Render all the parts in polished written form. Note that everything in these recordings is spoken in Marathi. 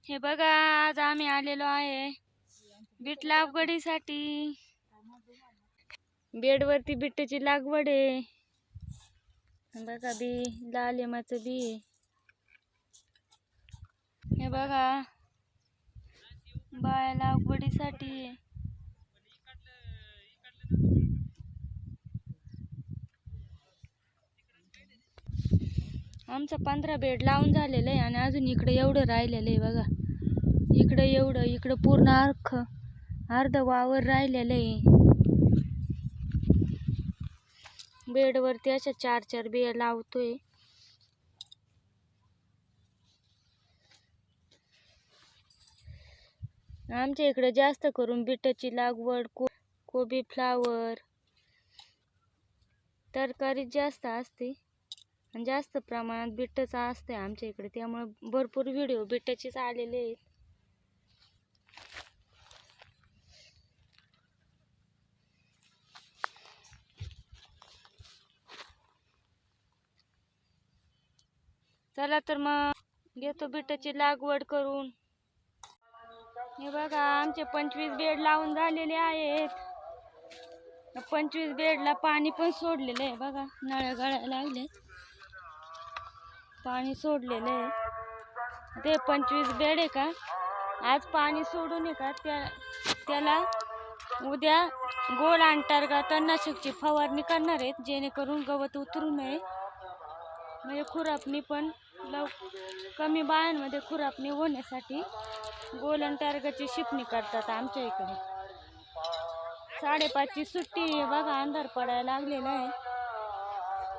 हे बघा, आज आम्ही आलेलो आहे बीट लागवडीसाठी. बेडवरती बीटची लागवड आहे. बघा, बी लाल लिंबाचं बी आहे. हे बघा, बाया लागवडीसाठी आहे. आमचं 15 बेड लावून झालेलं आहे आणि अजून इकडे एवढं राहिलेलं आहे. बघा, इकडे एवढं, इकडं पूर्ण अर्ध वावर राहिलेलं आहे. बेडवरती अशा 4-4 बिया लावतोय. आमच्या इकडे जास्त करून बीटाची लागवड, कोबी, फ्लावर, तरकारी जास्त असते आणि जास्त प्रमाणात बीटच असते आमच्या इकडे. त्यामुळे भरपूर व्हिडिओ बीटाचेच आलेले आहेत. चला तर मग घेतो बीटाची लागवड करून. हे बघा, आमचे 25 बेड लावून झालेले आहेत. 25 बेडला पाणी पण सोडलेलं आहे. बघा, नळ्या गळायला लागले, पाणी सोडलेलं आहे. ते 25 बेड आहे का, आज पाणी सोडून आहे का त्याला उद्या गोल अंतर्गत तणनाशकची फवारणी करणार आहेत, जेणेकरून गवत उतरू नये. म्हणजे खुरापणी पण कमी बायांमध्ये खुरापणी होण्यासाठी गोल अंतर्गतची शिपणी करतात आमच्या इकडे. 5:30ची सुट्टी आहे. बघा, अंधार पडायला लागलेला आहे.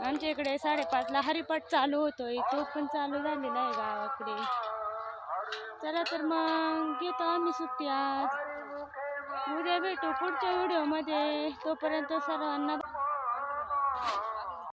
आमच्या इकडे 5:30ला हरिपाठ चालू होतोय, तो पण चालू झालेला आहे गावाकडे. चला तर मग घेतो आम्ही सुट्टी आज. उद्या भेटू पुढच्या व्हिडिओमध्ये. तोपर्यंत सर्वांना